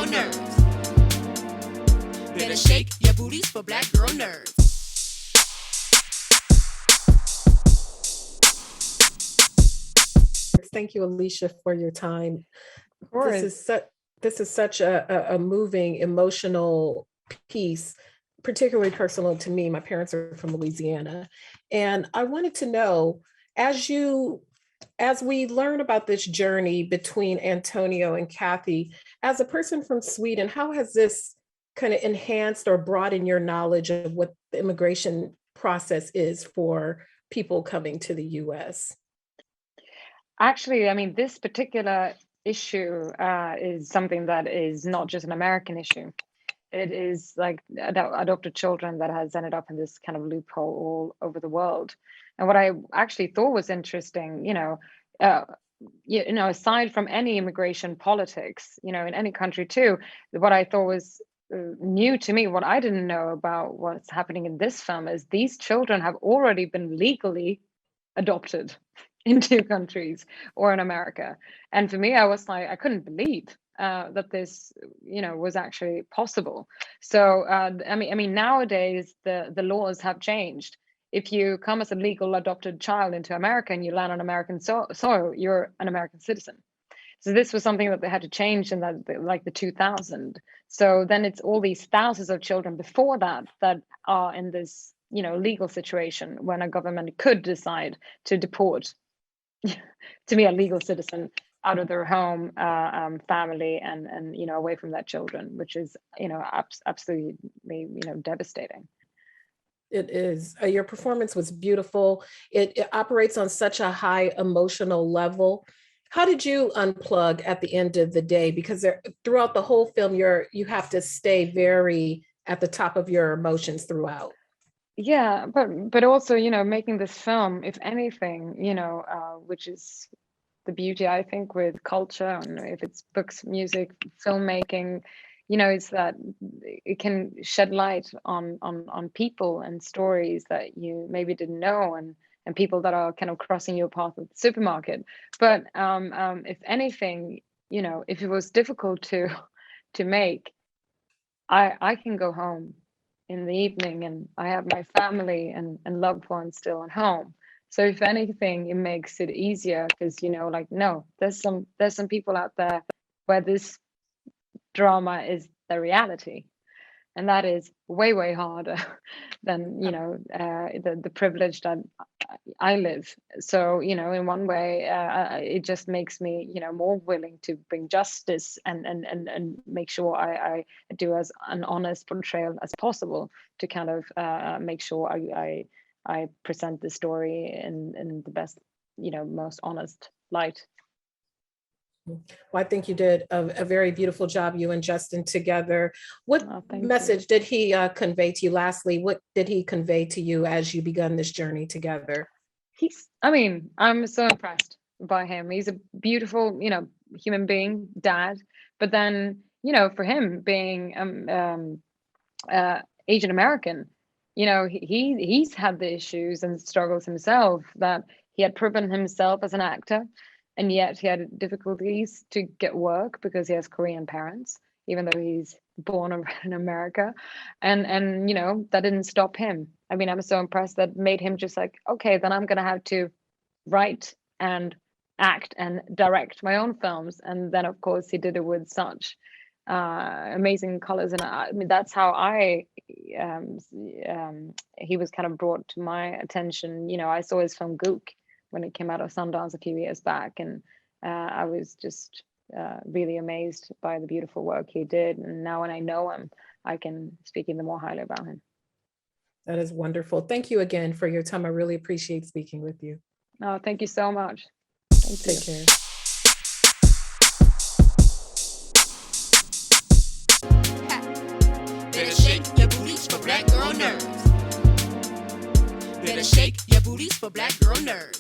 nerves. Better shake your booties for black girl nerves. Thank you, Alicia, for your time. Of course. This is such a moving, emotional piece, particularly personal to me. My parents are from Louisiana. And I wanted to know, as we learn about this journey between Antonio and Kathy, as a person from Sweden, how has this kind of enhanced or broadened your knowledge of what the immigration process is for people coming to the US? Actually, I mean, this particular issue is something that is not just an American issue. It is like adopted children that has ended up in this kind of loophole all over the world. And what I actually thought was interesting, aside from any immigration politics, in any country too, what I thought was new to me, what I didn't know about what's happening in this film is these children have already been legally adopted in two countries or in America. And for me, I was like, I couldn't believe that this, was actually possible. So, I mean, nowadays the laws have changed. If you come as a legal adopted child into America and you land on American soil, you're an American citizen. So this was something that they had to change in the 2000. So then it's all these thousands of children before that are in this, legal situation when a government could decide to deport to be a legal citizen out of their home, family, and away from their children, which is absolutely devastating. It is. Your performance was beautiful. It operates on such a high emotional level. How did you unplug at the end of the day? Because throughout the whole film, you have to stay very at the top of your emotions throughout. Yeah, but also, making this film, if anything, which is the beauty, I think, with culture, and if it's books, music, filmmaking, is that it can shed light on people and stories that you maybe didn't know, and people that are kind of crossing your path at the supermarket. But if anything, if it was difficult to make, I can go home in the evening and I have my family and loved ones still at home. So if anything, it makes it easier because, no, there's some people out there where this drama is the reality. And that is way, way harder than, the privilege that I live. So, in one way, it just makes me, more willing to bring justice and make sure I do as an honest portrayal as possible to kind of make sure I present the story in the best, most honest light. Well, I think you did a very beautiful job, you and Justin together. What message did he convey to you? Lastly, what did he convey to you as you begun this journey together? I'm so impressed by him. He's a beautiful, human being, dad. But then, for him being Asian American, he's had the issues and struggles himself that he had proven himself as an actor. And yet he had difficulties to get work because he has Korean parents, even though he's born and bred in America. And that didn't stop him. I mean, I'm so impressed that made him just like, okay, then I'm going to have to write and act and direct my own films. And then, of course, he did it with such amazing colors. And I mean, that's how he was kind of brought to my attention. I saw his film Gook when it came out of Sundance a few years back. And I was just really amazed by the beautiful work he did. And now when I know him, I can speak even more highly about him. That is wonderful. Thank you again for your time. I really appreciate speaking with you. Oh, thank you so much. Take care. Better shake your booties for black girl nerves. Better shake your booties for black girl nerves.